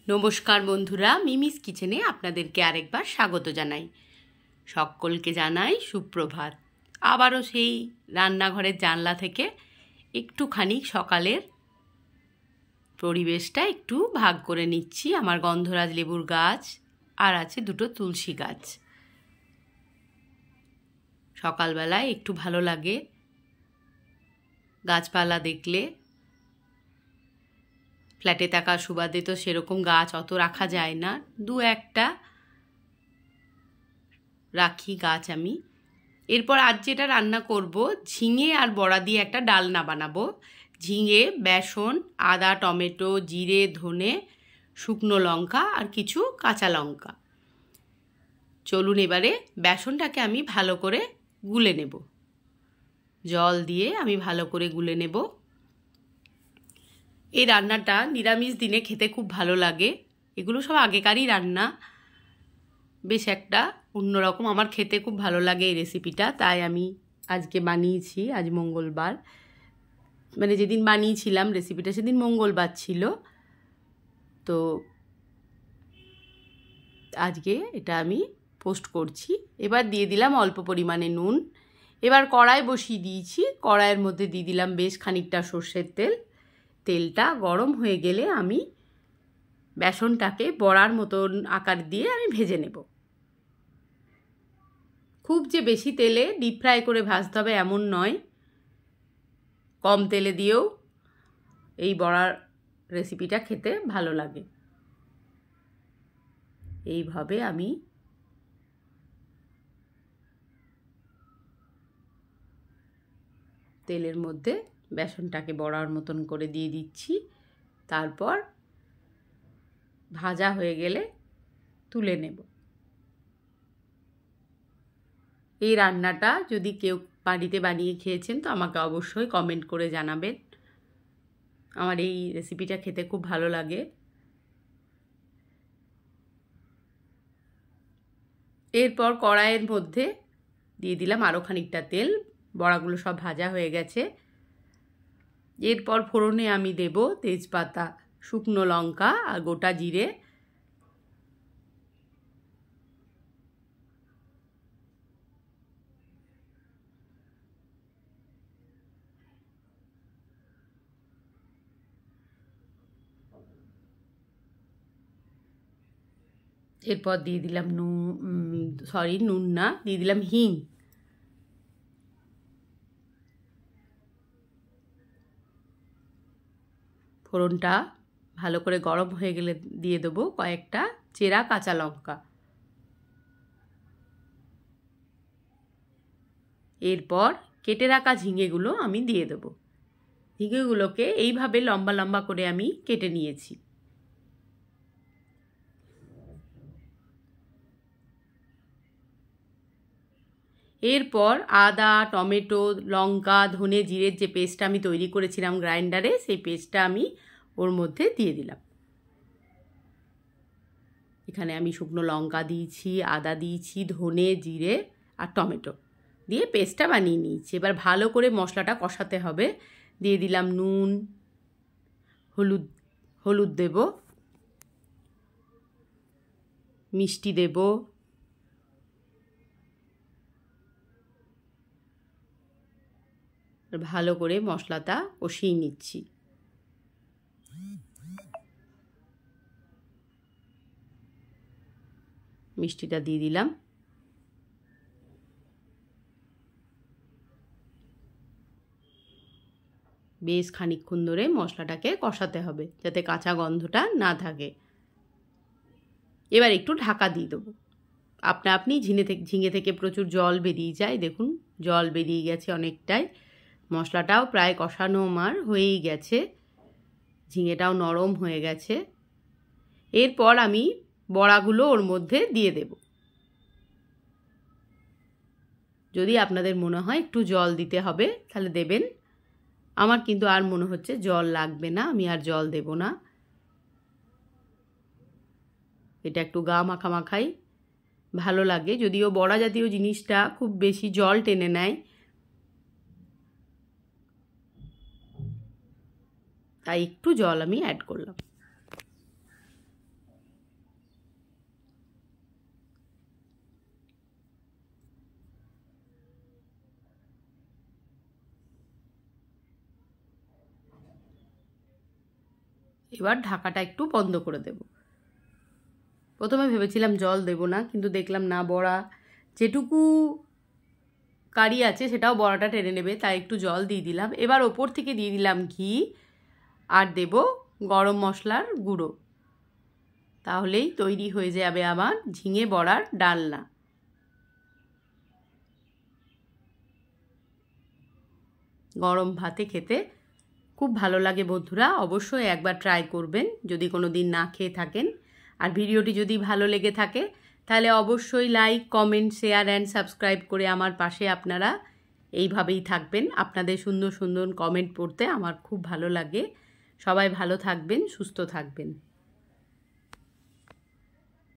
নমস্কার বন্ধুরা, মিমিস কিচেনে আপনাদেরকে আরেকবার স্বাগত জানাই। সকলকে জানাই সুপ্রভাত। আবারও সেই রান্নাঘরের জানলা থেকে একটুখানি সকালের পরিবেশটা একটু ভাগ করে নিচ্ছি। আমার গন্ধরাজ লেবুর গাছ আর আছে দুটো তুলসী গাছ। সকালবেলায় একটু ভালো লাগে গাছপালা দেখলে। ফ্ল্যাটে থাকার সুবাদে তো সেরকম গাছ অত রাখা যায় না, দু একটা রাখি গাছ আমি। এরপর আজ যেটা রান্না করব, ঝিঙে আর বড়া দিয়ে একটা ডালনা বানাবো। ঝিঙে, বেসন, আদা, টমেটো, জিরে, ধনে, শুকনো লঙ্কা আর কিছু কাঁচা লঙ্কা। চলুন এবারে বেসনটাকে আমি ভালো করে গুলে নেব। জল দিয়ে আমি ভালো করে গুলে নেব। এই রান্নাটা নিরামিষ দিনে খেতে খুব ভালো লাগে। এগুলো সব আগেকারই রান্না, বেশ একটা অন্যরকম। আমার খেতে খুব ভালো লাগে এই রেসিপিটা, তাই আমি আজকে বানিয়েছি। আজ মঙ্গলবার, মানে যেদিন বানিয়েছিলাম রেসিপিটা সেদিন মঙ্গলবার ছিল, তো আজকে এটা আমি পোস্ট করছি। এবার দিয়ে দিলাম অল্প পরিমাণে নুন। এবার কড়াই বসিয়ে দিয়েছি। কড়াইয়ের মধ্যে দিয়ে দিলাম বেশ খানিকটা সর্ষের তেল। তেলটা গরম হয়ে গেলে আমি বেসনটাকে বড়ার মতন আকার দিয়ে আমি ভেজে নেব। খুব যে বেশি তেলে ডিপ ফ্রাই করে ভাজতে হবে এমন নয়, কম তেলে দিয়েও এই বড়ার রেসিপিটা খেতে ভালো লাগে। এইভাবে আমি তেলের মধ্যে বেসনটাকে বড়ার মতন করে দিয়ে দিচ্ছি। তারপর ভাজা হয়ে গেলে তুলে নেব। এই রান্নাটা যদি কেউ বাড়িতে বানিয়ে খেয়েছেন তো আমাকে অবশ্যই কমেন্ট করে জানাবেন। আমার এই রেসিপিটা খেতে খুব ভালো লাগে। এরপর কড়াইয়ের মধ্যে দিয়ে দিলাম আরও খানিকটা তেল। বড়াগুলো সব ভাজা হয়ে গেছে। এরপর ফোড়নে আমি দেব তেজপাতা, শুকনো লঙ্কা আর গোটা জিরে। এরপর দিয়ে দিলাম নুন না, দিয়ে দিলাম হিং। ফোড়নটা ভালো করে গরম হয়ে গেলে দিয়ে দেবো কয়েকটা চেরা কাঁচা লঙ্কা। এরপর কেটে রাখা ঝিঙেগুলো আমি দিয়ে দেবো। ঝিঙেগুলোকে এইভাবে লম্বা লম্বা করে আমি কেটে নিয়েছি। এরপর আদা, টমেটো, লঙ্কা, ধনে, জিরের যে পেস্টটা আমি তৈরি করেছিলাম গ্রাইন্ডারে, সেই পেস্টটা আমি ওর মধ্যে দিয়ে দিলাম। এখানে আমি শুকনো লঙ্কা দিয়েছি, আদা দিয়েছি, ধনে, জিরে আর টমেটো দিয়ে পেস্টটা বানিয়ে নিয়েছি। এবার ভালো করে মশলাটা কষাতে হবে। দিয়ে দিলাম নুন, হলুদ দেব, মিষ্টি দেব, ভালো করে মশলাটা কষিয়ে নিচ্ছি। মিষ্টিটা দিয়ে দিলাম। বেশ খানিকক্ষণ ধরে মশলাটাকে কষাতে হবে যাতে কাঁচা গন্ধটা না থাকে। এবার একটু ঢাকা দিয়ে দেবো। আপনি ঝিঙে থেকে প্রচুর জল বেরিয়ে যায়। দেখুন জল বেরিয়ে গেছে অনেকটাই। মশলাটাও প্রায় কষানো আমার হয়েই গেছে, ঝিঙেটাও নরম হয়ে গেছে। এরপর আমি বড়াগুলো ওর মধ্যে দিয়ে দেব। যদি আপনাদের মনে হয় একটু জল দিতে হবে তাহলে দেবেন। আমার কিন্তু আর মনে হচ্ছে জল লাগবে না, আমি আর জল দেব না। এটা একটু গা মাখামাখাই ভালো লাগে, যদিও বড়া জাতীয় জিনিসটা খুব বেশি জল টেনে নেয়, তাই একটু জল আমি অ্যাড করলাম। এবার ঢাকাটা একটু বন্ধ করে দেব। প্রথমে ভেবেছিলাম জল দেব না, কিন্তু দেখলাম না, বড়া যেটুকু কারি আছে সেটাও বড়াটা টেনে নেবে, তাই একটু জল দিয়ে দিলাম। এবার ওপর থেকে দিয়ে দিলাম ঘি আর দেব গরম মশলার গুঁড়ো। তাহলেই তৈরি হয়ে যাবে আমার ঝিঙে বড়ার ডালনা। গরম ভাতে খেতে খুব ভালো লাগে বন্ধুরা, অবশ্যই একবার ট্রাই করবেন যদি কোনো দিন না খেয়ে থাকেন। আর ভিডিওটি যদি ভালো লেগে থাকে তাহলে অবশ্যই like, comment, share and subscribe করে আমার পাশে আপনারা এইভাবেই থাকবেন। আপনাদের সুন্দর সুন্দর কমেন্ট পড়তে আমার খুব ভালো লাগে। সবাই ভালো থাকবেন, সুস্থ থাকবেন।